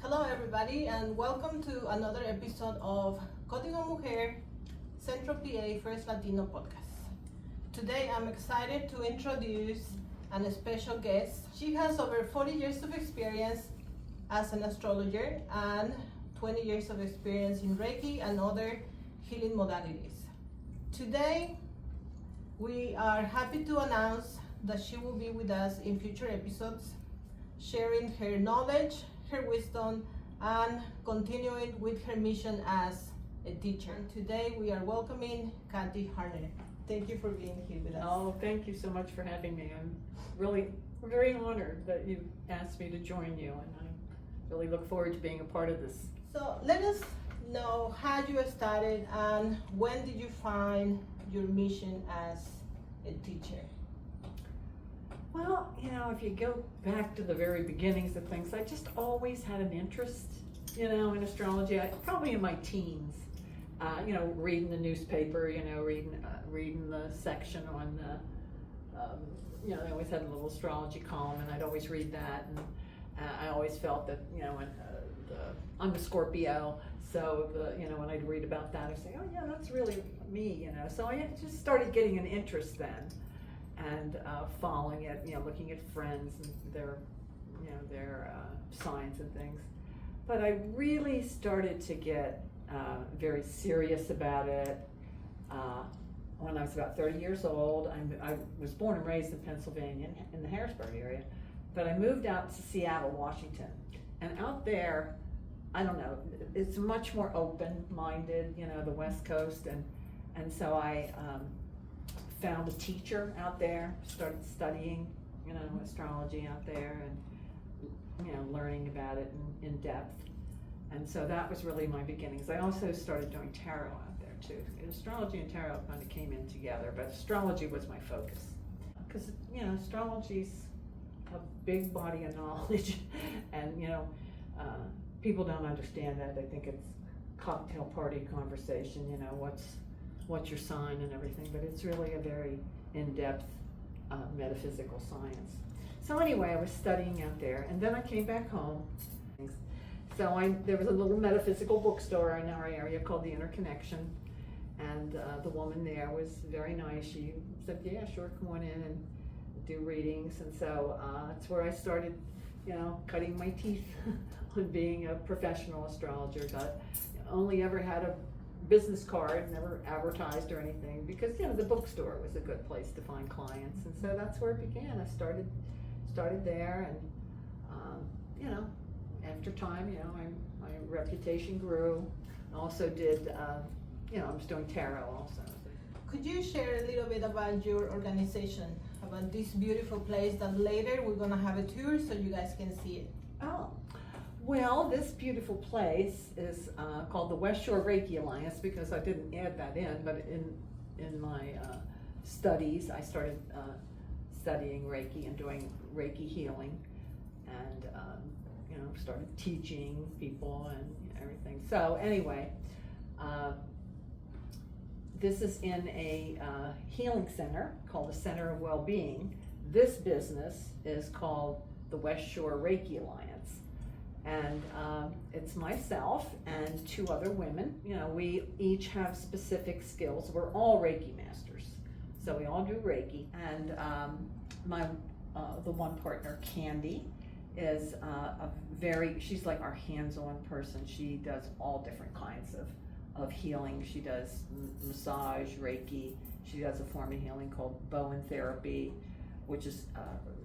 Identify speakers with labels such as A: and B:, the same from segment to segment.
A: Hello everybody and welcome to another episode of Código Mujer, Centro PA First Latino podcast. Today I'm excited to introduce a special guest. She has over 40 years of experience as an astrologer and 20 years of experience in Reiki and other healing modalities. Today we are happy to announce that she will be with us in future episodes, sharing her knowledge, her wisdom, and continuing with her mission as a teacher. And today we are welcoming Cathy Harner. Thank you for being here with us.
B: Oh, thank you so much for having me. I'm really very honored that you asked me to join you, and I really look forward to being a part of this.
A: So let us know how you started and when did you find your mission as a teacher?
B: Well, if you go back to the very beginnings of things, I just always had an interest, in astrology. Probably in my teens, reading the newspaper, reading the section on the, they always had a little astrology column, and I'd always read that, and I always felt that, I'm a Scorpio, so when I'd read about that, I'd say, oh yeah, that's really me, So I just started getting an interest then. And following it, looking at friends and their signs and things. But I really started to get very serious about it when I was about 30 years old. I was born and raised in Pennsylvania, in the Harrisburg area, but I moved out to Seattle, Washington. And out there, I don't know, it's much more open-minded, the West Coast, and so I found a teacher out there, started studying, astrology out there, and learning about it in depth. And so that was really my beginnings. I also started doing tarot out there too. Astrology and tarot kind of came in together, but astrology was my focus. Because, astrology's a big body of knowledge, and, people don't understand that. They think it's cocktail party conversation, what's your sign and everything, but it's really a very in-depth metaphysical science. So anyway, I was studying out there, and then I came back home. So there was a little metaphysical bookstore in our area called The Interconnection, and the woman there was very nice. She said, yeah, sure, come on in and do readings. And so that's where I started, cutting my teeth on being a professional astrologer. But only ever had a business card, never advertised or anything, because the bookstore was a good place to find clients, and so that's where it began. I started there, and after time, my reputation grew. I also did, I was doing tarot also.
A: Could you share a little bit about your organization, about this beautiful place that later we're gonna have a tour so you guys can see it?
B: Oh. Well, this beautiful place is called the West Shore Reiki Alliance, because I didn't add that in, but in my studies, I started studying Reiki and doing Reiki healing, and started teaching people and everything. So anyway, this is in a healing center called the Center of Wellbeing. This business is called the West Shore Reiki Alliance. And it's myself and two other women. We each have specific skills. We're all Reiki masters, so we all do Reiki. And the one partner, Candy, is she's like our hands-on person. She does all different kinds of healing. She does massage, Reiki. She does a form of healing called Bowen therapy, which is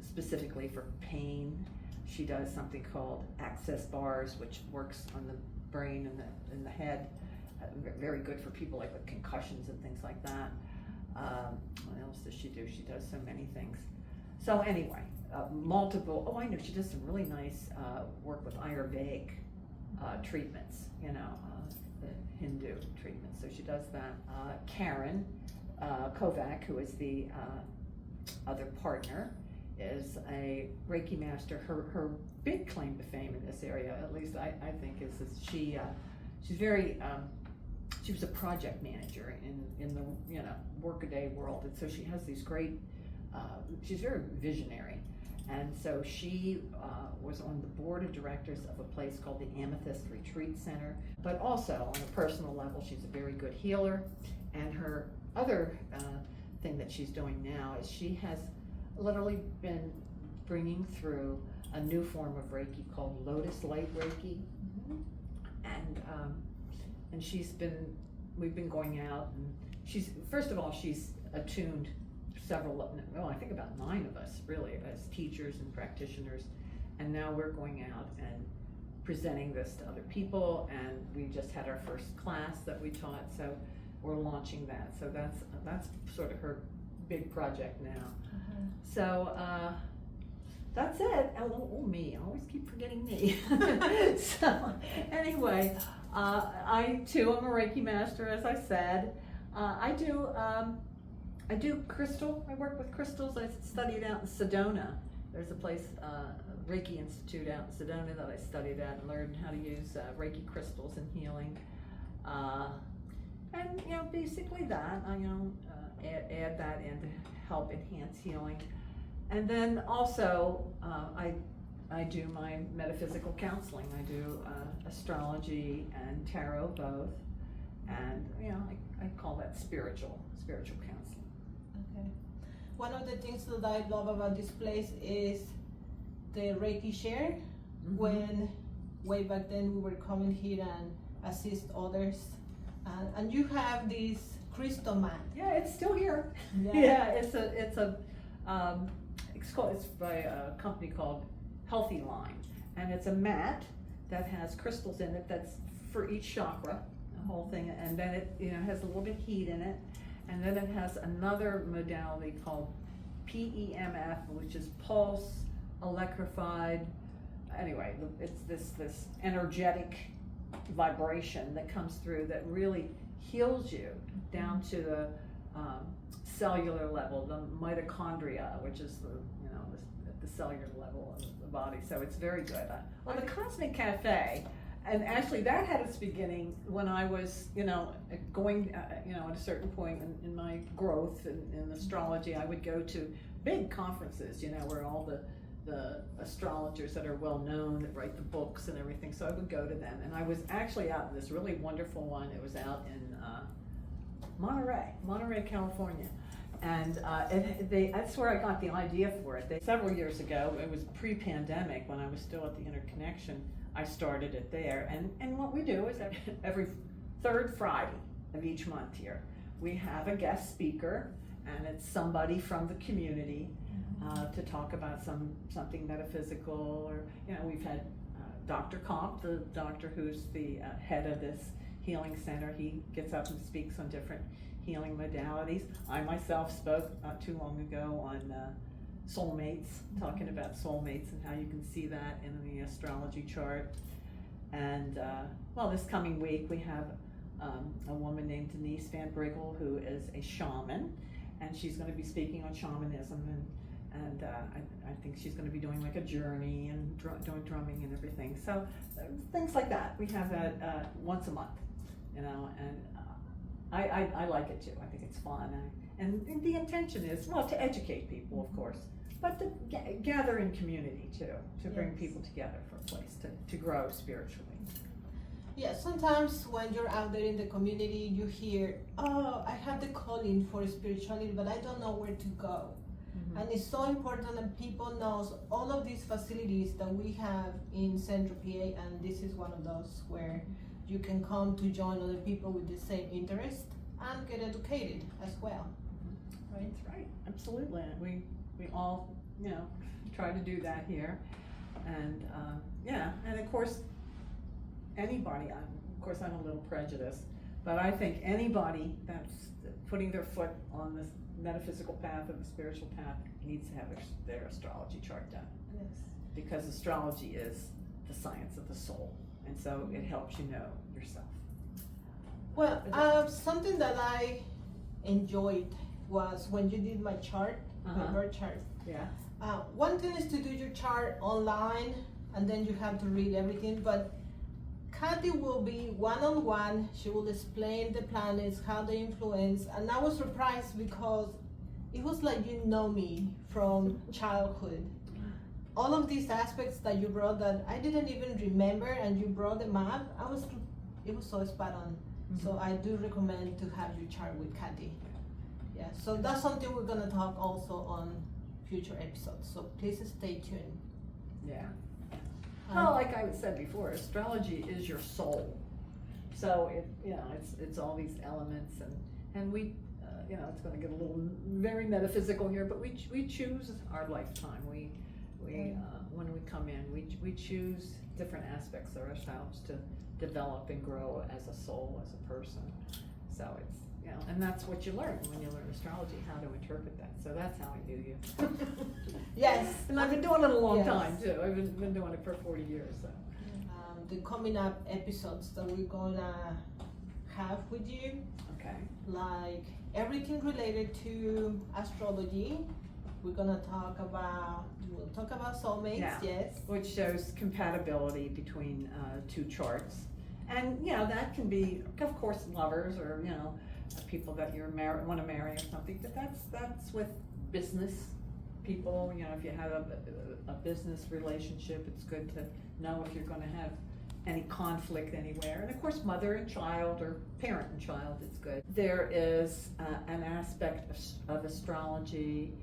B: specifically for pain. She does something called access bars, which works on the brain and the head. Very good for people like with concussions and things like that. What else does she do? She does so many things. So anyway, I know she does some really nice work with Ayurvedic treatments, the Hindu treatments. So she does that. Karen Kovac, who is the other partner, is a Reiki master. Her big claim to fame in this area, at least I think, is that she's very she was a project manager in the workaday world, and so she has these great she's very visionary, And so she was on the board of directors of a place called the Amethyst Retreat Center. But also on a personal level, she's a very good healer. And her other thing that she's doing now is she has literally been bringing through a new form of Reiki called Lotus Light Reiki. And we've been going out, and first of all, she's attuned I think about 9 of us really as teachers and practitioners, and now we're going out and presenting this to other people, and we just had our first class that we taught, so we're launching that. So that's sort of her big project now. So that's it. Oh, me, I always keep forgetting me. So anyway, I too am a Reiki master, as I said. I do crystal. I work with crystals. I studied out in Sedona. There's a place, Reiki Institute out in Sedona that I studied at and learned how to use Reiki crystals in healing. And basically that, add that in to help enhance healing. And then also, I do my metaphysical counseling. I do astrology and tarot both, and I call that spiritual counseling.
A: Okay. One of the things that I love about this place is the Reiki share. Mm-hmm. When way back then we were coming here and assist others, and you have this crystal mat.
B: Yeah, it's still here.
A: Yeah,
B: it's by a company called Healthy Line, and it's a mat that has crystals in it that's for each chakra, the whole thing, and then it has a little bit of heat in it, and then it has another modality called PEMF, which is pulse electrified. Anyway, it's this energetic vibration that comes through that really heals you down to the cellular level, the mitochondria, which is at the cellular level of the body. So it's very good. On the Cosmic Cafe, and actually that had its beginning when I was, going, at a certain point in my growth in astrology. I would go to big conferences, where all the astrologers that are well known, that write the books and everything. So I would go to them, and I was actually out in this really wonderful one. It was out in Monterey, California. And that's where I got the idea for it. Several years ago, it was pre-pandemic when I was still at the Interconnection, I started it there. And what we do is every third Friday of each month here, we have a guest speaker, and it's somebody from the community to talk about something metaphysical. Or we've had Dr. Comp, the doctor who's the head of this healing center. He gets up and speaks on different healing modalities. I myself spoke not too long ago on soulmates, talking about soulmates and how you can see that in the astrology chart. And this coming week we have a woman named Denise Van Briggle, who is a shaman, and she's going to be speaking on shamanism, and I think she's going to be doing like a journey and doing drumming and everything. So things like that. We have that once a month, and I like it too. I think it's fun, and the intention is, to educate people, of course, but to gather in community too, to bring people together for a place to grow spiritually.
A: Yeah, sometimes when you're out there in the community, you hear, I have the calling for spirituality, but I don't know where to go. Mm-hmm. And it's so important that people know all of these facilities that we have in Central PA, and this is one of those where you can come to join other people with the same interest and get educated as well.
B: Mm-hmm. Right, that's right, absolutely. We all, try to do that here, and and of course, anybody. I'm a little prejudiced, but I think anybody that's putting their foot on this metaphysical path or the spiritual path needs to have their astrology chart done.
A: Yes. Because
B: astrology is the science of the soul, and so it helps you know yourself.
A: Well, something that I enjoyed was when you did my chart, my birth chart.
B: Yeah.
A: One thing is to do your chart online, and then you have to read everything, but Cathy will be one-on-one. She will explain the planets, how they influence, and I was surprised because it was like me from childhood. all of these aspects that you brought that I didn't even remember, and you brought them up, it was so spot on. So I do recommend to have your chart with Cathy. Yeah, so that's something we're gonna talk also on future episodes, so please stay tuned.
B: Yeah. Well, like I said before, astrology is your soul. So it's all these elements, and we, it's going to get a little very metaphysical here, but we choose our lifetime. We when we come in, we choose different aspects of ourselves to develop and grow as a soul, as a person. So it's, and that's what you learn when you learn astrology, how to interpret that. So that's how I knew you.
A: Yes.
B: And I've been doing it a long time too. I've been doing it for 40 years. So.
A: The coming up episodes that we're gonna have with you,
B: Okay.
A: like everything related to astrology. We'll talk about soulmates, yes.
B: Which shows compatibility between two charts. And, that can be, of course, lovers or, people that you're want to marry or something, but that's with business people. If you have a business relationship, it's good to know if you're going to have any conflict anywhere. And of course, mother and child or parent and child, it's good. There is an aspect of astrology,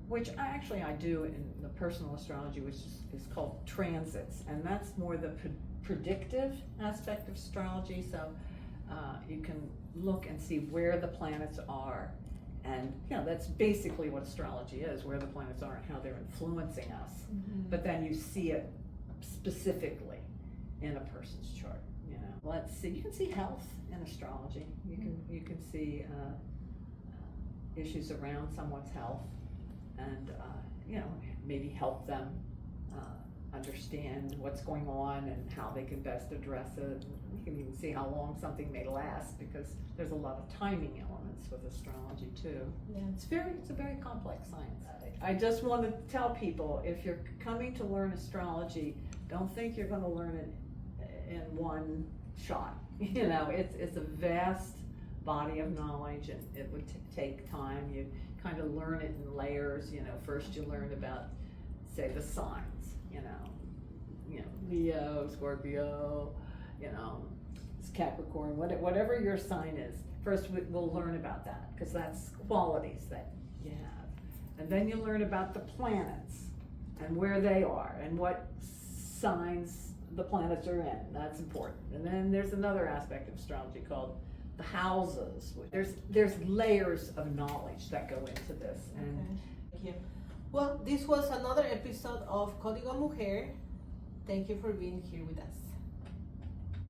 B: which I do in the personal astrology, which is called transits. And that's more the predictive aspect of astrology. So you can look and see where the planets are. And that's basically what astrology is, where the planets are and how they're influencing us. Mm-hmm. But then you see it specifically in a person's chart. Let's see. You can see health in astrology. You can see issues around someone's health, and maybe help them understand what's going on and how they can best address it. You can even see how long something may last, because there's a lot of timing elements with astrology too.
A: Yeah.
B: It's a very complex science. I just want to tell people, if you're coming to learn astrology, don't think you're going to learn it in one shot. It's a vast body of knowledge, and it would take time. You kind of learn it in layers. First you learn about, say, the signs. Leo, Scorpio, Capricorn, whatever your sign is. First we'll learn about that, because that's qualities that you have. And then you learn about the planets and where they are and what signs the planets are in. That's important. And then there's another aspect of astrology called the houses. There's layers of knowledge that go into this. And
A: okay. Thank you. Well, this was another episode of Código Mujer. Thank you for being here with us.